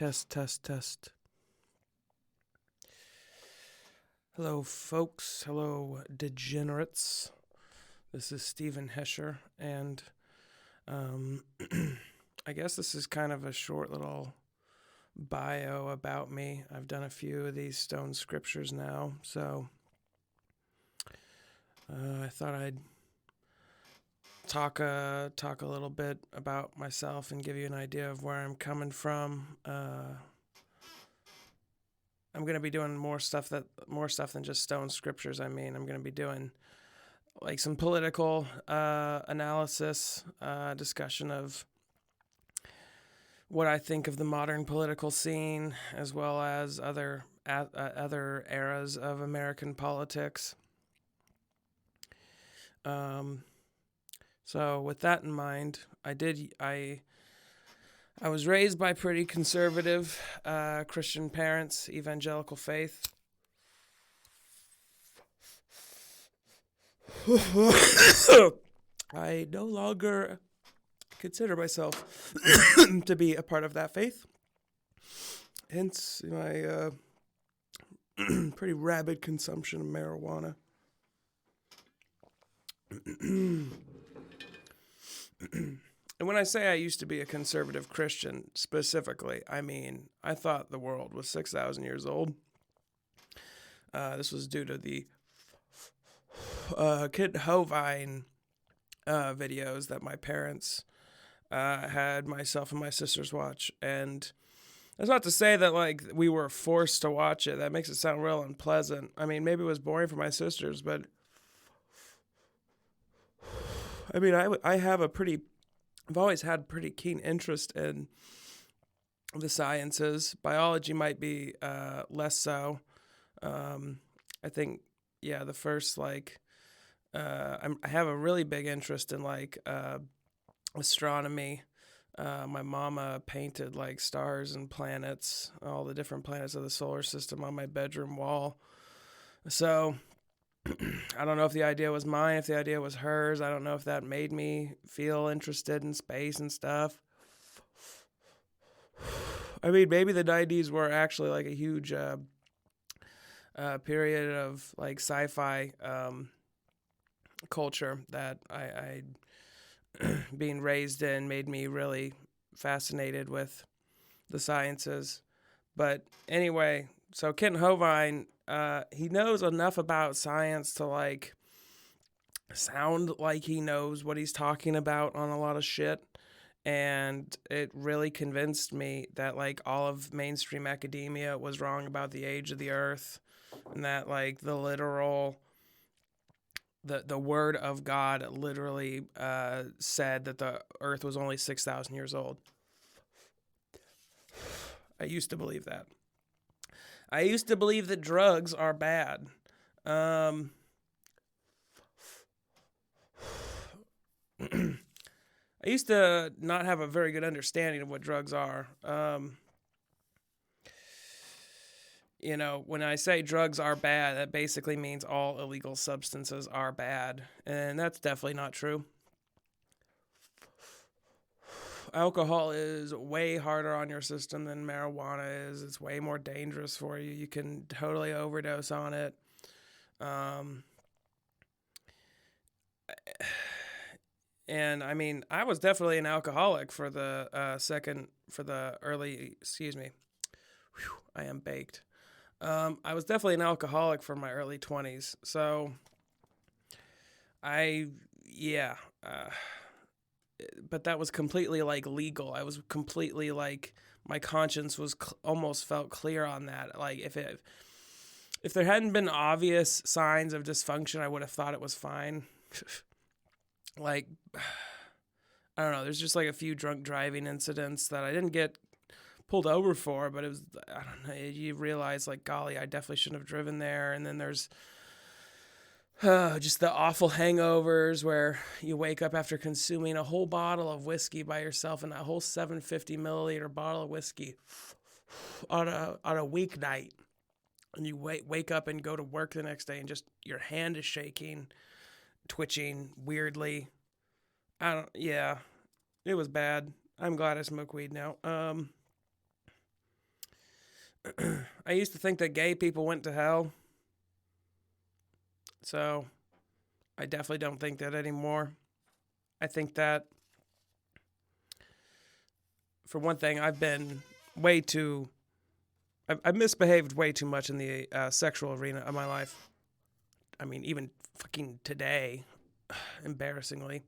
Test. Hello, folks. Hello, degenerates. This is Stephen Hesher, and I guess this is kind of a short little bio about me. I've done a few of these stone scriptures now, so I thought I'd talk a little bit about myself and give you an idea of where I'm coming from. I'm going to be doing more stuff than just stone scriptures. I'm going to be doing like some political analysis, discussion of what I think of the modern political scene, as well as other eras of American politics. So with that in mind, I was raised by pretty conservative Christian parents, evangelical faith. I no longer consider myself to be a part of that faith. Hence my pretty rabid consumption of marijuana. And when I say I used to be a conservative Christian, specifically, I thought the world was 6,000 years old. This was due to the Kid Hovine videos that my parents had myself and my sisters watch. And that's not to say that, like, we were forced to watch it. That makes it sound real unpleasant. Maybe it was boring for my sisters, but I've always had pretty keen interest in the sciences. Biology might be less so. I think, the first, I have a really big interest in, astronomy. My mama painted, stars and planets, all the different planets of the solar system on my bedroom wall. So I don't know if the idea was mine, if the idea was hers. I don't know if that made me feel interested in space and stuff. Maybe the 90s were actually a huge period of sci-fi culture that I being raised in made me really fascinated with the sciences. But anyway, so Kent Hovine, he knows enough about science to sound like he knows what he's talking about on a lot of shit. And it really convinced me that all of mainstream academia was wrong about the age of the earth, and that the literal the word of God literally said that the earth was only 6,000 years old. I used to believe that. I used to believe that drugs are bad. I used to not have a very good understanding of what drugs are. When I say drugs are bad, that basically means all illegal substances are bad. And that's definitely not true. Alcohol is way harder on your system than marijuana is. It's way more dangerous for you. You can totally overdose on it. And I was definitely an alcoholic for the early, I am baked. I was definitely an alcoholic for my early 20s. So but that was completely legal. I was completely my conscience was almost felt clear on that. If there hadn't been obvious signs of dysfunction, I would have thought it was fine. I don't know. There's just a few drunk driving incidents that I didn't get pulled over for, but it was, I don't know. You realize golly, I definitely shouldn't have driven there. And then there's just the awful hangovers where you wake up after consuming a whole bottle of whiskey by yourself, and a whole 750 milliliter bottle of whiskey on a weeknight, and you wake up and go to work the next day, and just your hand is shaking, twitching weirdly. It was bad. I'm glad I smoke weed now. I used to think that gay people went to hell. So I definitely don't think that anymore. I think that, for one thing, I've misbehaved way too much in the sexual arena of my life. I mean, even fucking today, embarrassingly.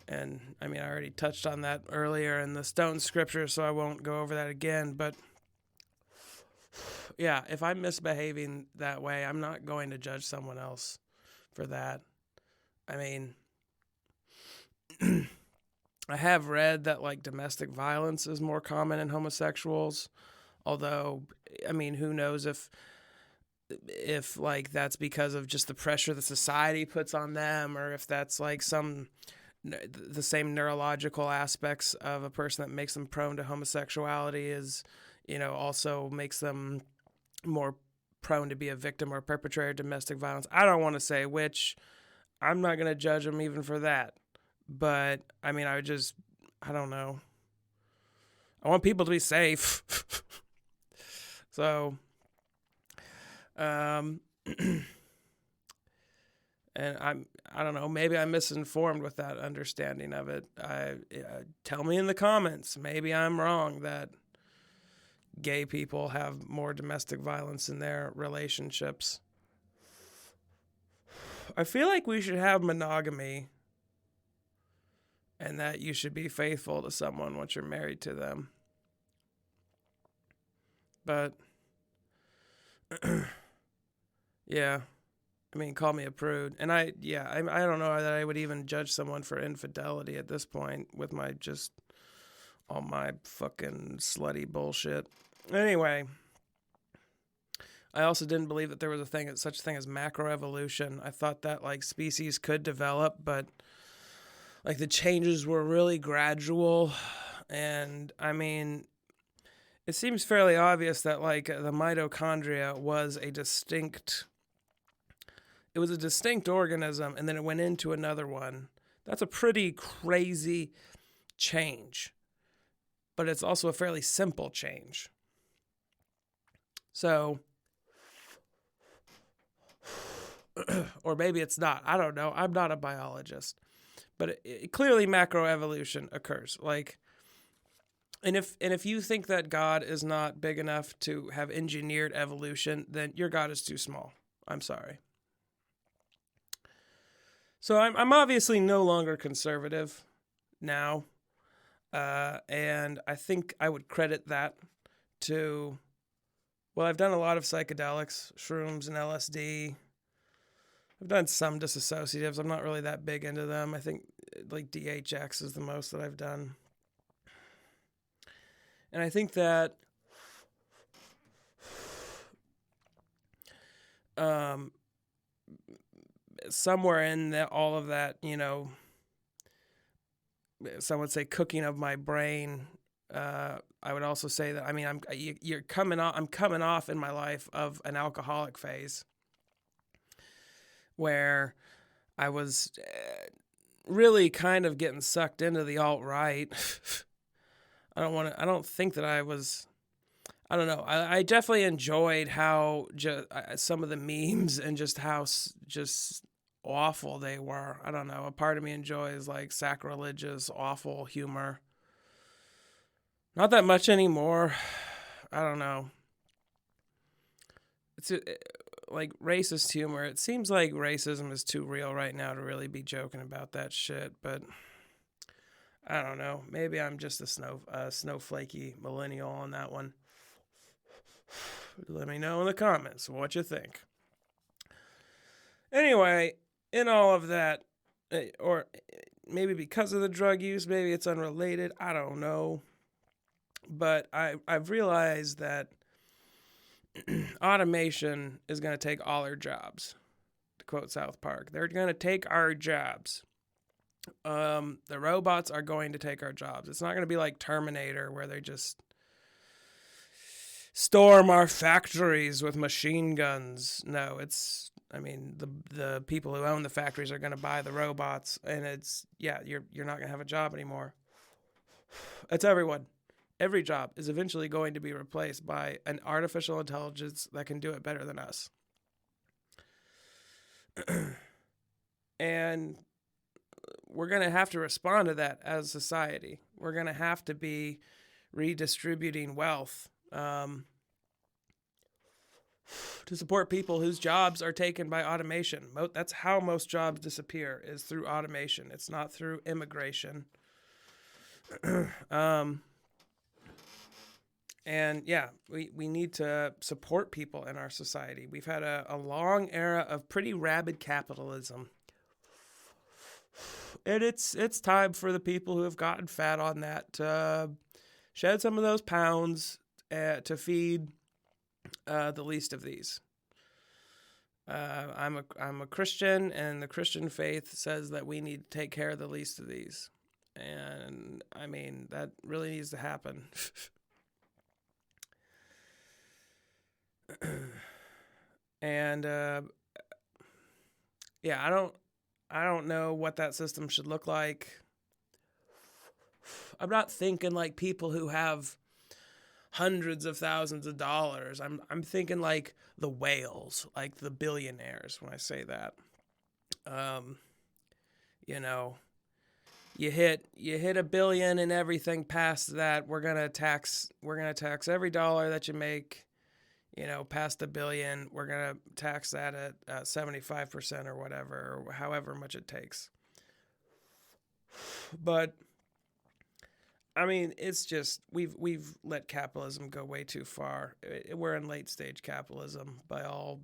And I mean, I already touched on that earlier in the Stone Scripture, so I won't go over that again. But yeah, if I'm misbehaving that way, I'm not going to judge someone else for that. I mean, I have read that like domestic violence is more common in homosexuals. Although, I mean, who knows if like that's because of just the pressure the society puts on them, or if that's like the same neurological aspects of a person that makes them prone to homosexuality is, also makes them more prone to be a victim or a perpetrator of domestic violence. I don't want to say which. I'm not going to judge them even for that. But I mean, I don't know. I want people to be safe. So, and I don't know, maybe I'm misinformed with that understanding of it. Tell me in the comments. Maybe I'm wrong that gay people have more domestic violence in their relationships. I feel like we should have monogamy, and that you should be faithful to someone once you're married to them. But yeah, I mean, call me a prude. And I don't know that I would even judge someone for infidelity at this point with all my fucking slutty bullshit. Anyway, I also didn't believe that there was such a thing as macroevolution. I thought that like species could develop, but like the changes were really gradual. And I mean, it seems fairly obvious that like the mitochondria was a distinct organism, and then it went into another one. That's a pretty crazy change, but it's also a fairly simple change. So, or maybe it's not. I don't know. I'm not a biologist, but clearly macroevolution occurs. Like, and if you think that God is not big enough to have engineered evolution, then your God is too small. I'm sorry. So I'm obviously no longer conservative now, and I think I would credit that to, well, I've done a lot of psychedelics, shrooms and LSD. I've done some disassociatives. I'm not really that big into them. I think like DHX is the most that I've done. And I think that somewhere in all of that, some would say cooking of my brain. I would also say that, I mean, I'm coming off in my life of an alcoholic phase where I was really kind of getting sucked into the alt-right. I don't think that I was, I don't know. I definitely enjoyed how some of the memes and just how just awful they were. I don't know. A part of me enjoys like sacrilegious, awful humor. Not that much anymore. I don't know. It's like racist humor. It seems like racism is too real right now to really be joking about that shit, but I don't know. Maybe I'm just a snowflakey millennial on that one. Let me know in the comments what you think. Anyway, in all of that, or maybe because of the drug use, maybe it's unrelated, I don't know. But I've realized that automation is going to take all our jobs, to quote South Park. They're going to take our jobs. The robots are going to take our jobs. It's not going to be like Terminator, where they just storm our factories with machine guns. No, I mean, the people who own the factories are going to buy the robots, and you're not going to have a job anymore. It's everyone. Every job is eventually going to be replaced by an artificial intelligence that can do it better than us. And we're going to have to respond to that as a society. We're going to have to be redistributing wealth to support people whose jobs are taken by automation. That's how most jobs disappear, is through automation. It's not through immigration. And yeah, we need to support people in our society. We've had a long era of pretty rabid capitalism. And it's time for the people who have gotten fat on that to shed some of those pounds to feed the least of these. I'm a Christian, and the Christian faith says that we need to take care of the least of these. And I mean, that really needs to happen. And yeah, I don't know what that system should look like. I'm not thinking like people who have hundreds of thousands of dollars. I'm thinking like the whales, like the billionaires when I say that. You know, you hit $1 billion, and everything past that, we're gonna tax every dollar that you make. You know, past $1 billion, we're gonna tax that at 75% or whatever, or however much it takes. But I mean, it's just we've let capitalism go way too far. We're in late stage capitalism by all,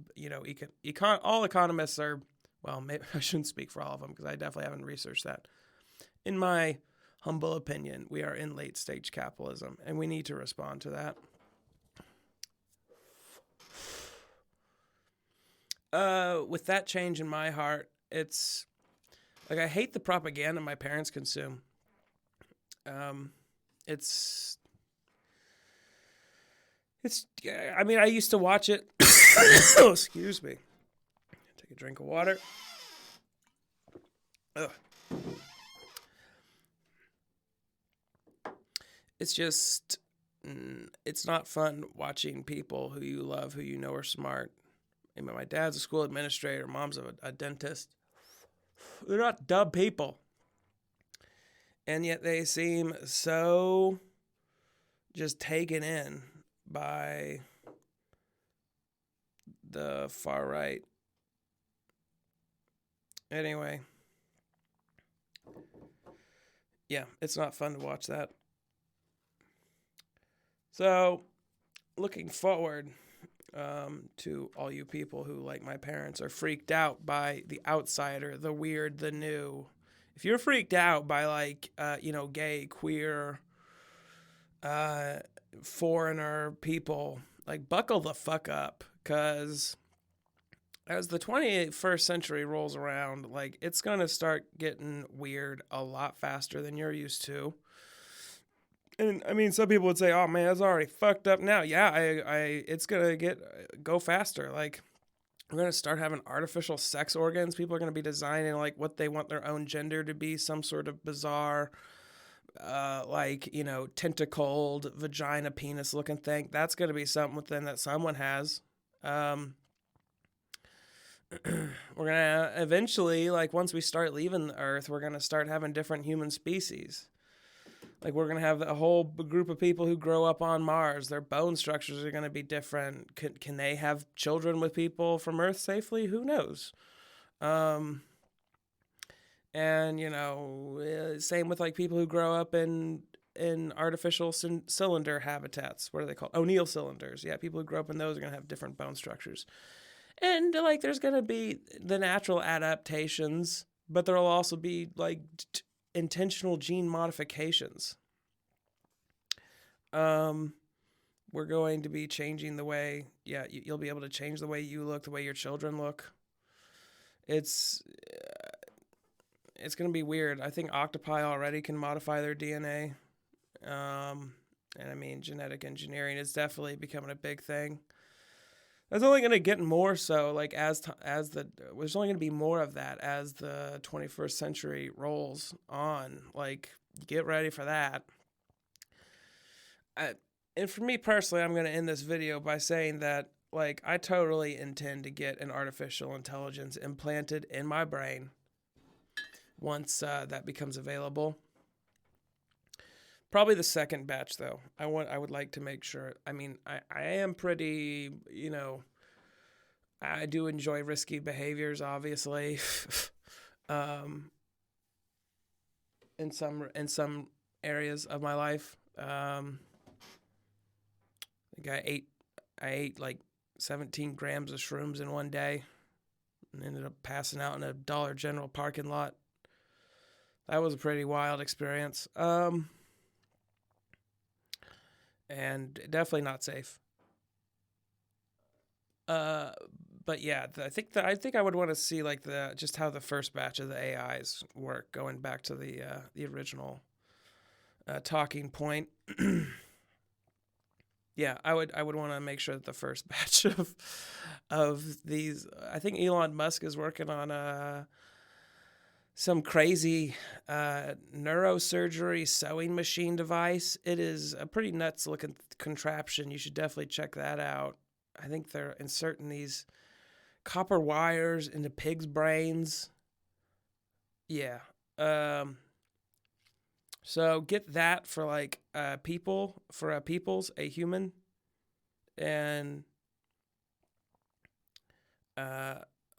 all economists are. Well, maybe I shouldn't speak for all of them because I definitely haven't researched that. In my humble opinion, we are in late stage capitalism, and we need to respond to that. With that change in my heart, it's like I hate the propaganda my parents consume. It's I mean, I used to watch it. Oh, excuse me. Take a drink of water. Ugh. It's just, it's not fun watching people who you love, who you know are smart. I mean, my dad's a school administrator, mom's a dentist. They're not dumb people. And yet they seem so just taken in by the far right. Anyway. Yeah, it's not fun to watch that. So, looking forward to all you people who, like my parents, are freaked out by the outsider, the weird, the new. If you're freaked out by, like, gay, queer, foreigner people, like, buckle the fuck up, because as the 21st century rolls around, like, it's going to start getting weird a lot faster than you're used to. And I mean, some people would say, "Oh man, it's already fucked up now." Yeah, it's gonna go faster. Like, we're gonna start having artificial sex organs. People are gonna be designing like what they want their own gender to be, some sort of bizarre, tentacled vagina penis looking thing. That's gonna be something that someone has. We're gonna eventually, like, once we start leaving the Earth, we're gonna start having different human species. Like, we're going to have a whole group of people who grow up on Mars. Their bone structures are going to be different. Can they have children with people from Earth safely? Who knows? And, same with, like, people who grow up in artificial cylinder habitats. What are they called? O'Neill cylinders. Yeah, people who grow up in those are going to have different bone structures. And, like, there's going to be the natural adaptations, but there'll also be, like, intentional gene modifications. We're going to be changing the way, you'll be able to change the way you look, the way your children look. It's going to be weird. I think octopi already can modify their DNA. And I mean, genetic engineering is definitely becoming a big thing. That's only going to get more so, like, there's only going to be more of that as the 21st century rolls on. Like, get ready for that. I, and for me personally, I'm going to end this video by saying that, like, I totally intend to get an artificial intelligence implanted in my brain once that becomes available. Probably the second batch, though. I would like to make sure. I mean, I am pretty, I do enjoy risky behaviors, obviously. um, in some areas of my life. I think I ate like 17 grams of shrooms in one day and ended up passing out in a Dollar General parking lot. That was a pretty wild experience. And definitely not safe. But yeah, I think I would want to see like just how the first batch of the AIs work, going back to the original talking point. Yeah, I would want to make sure that the first batch of these. I think Elon Musk is working on some crazy neurosurgery sewing machine device. It is a pretty nuts looking contraption. You should definitely check that out. I think they're inserting these copper wires into pigs' brains. Yeah. So get that for like a human, and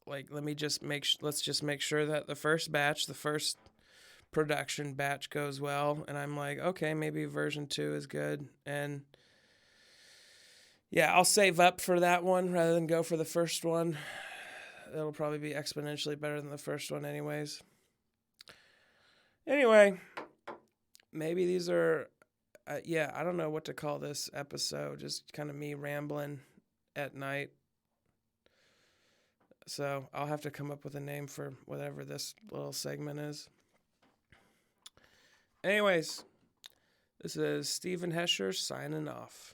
like let's just make sure that the first production batch goes well, and I'm like, okay, maybe version 2 is good, and yeah, I'll save up for that one rather than go for the first one. It'll probably be exponentially better than the first one anyways. Anyway, maybe these are I don't know what to call this episode, just kind of me rambling at night. So I'll have to come up with a name for whatever this little segment is. Anyways, this is Stephen Hesher signing off.